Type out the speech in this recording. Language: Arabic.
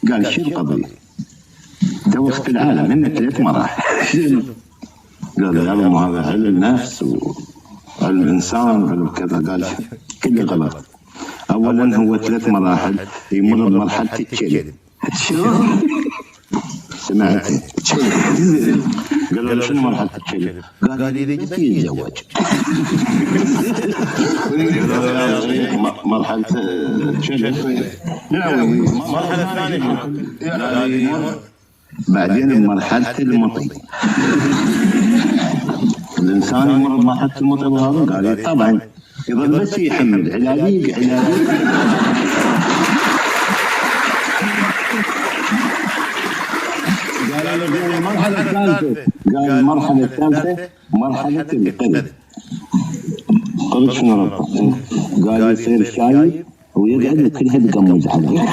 قال شو القضية؟ دوخ في العالم من 3 مراحل. قال يا ابو هذا علم النفس وعلم الانسان وعلم كذا. قال كله غلط. اولا هو 3 مراحل، يمر بمرحله الكلب. شلون؟ سمعت؟ قال له شنو مرحله الكلب؟ قال اذا جيت يتزوج. مرحله الكلب. مرحله ثانيه بعدين بمرحله المطي. الانسان يمر بمرحله المطي وهذا. قال طبعا يظل بس يحمل علاجيك علاجيك. قال المرحله الثالثه، قال المرحله الثالثه مرحله القلب. قلت شنو ربط؟ قال يصير شايب ويقعد وكلها تقمز عليه.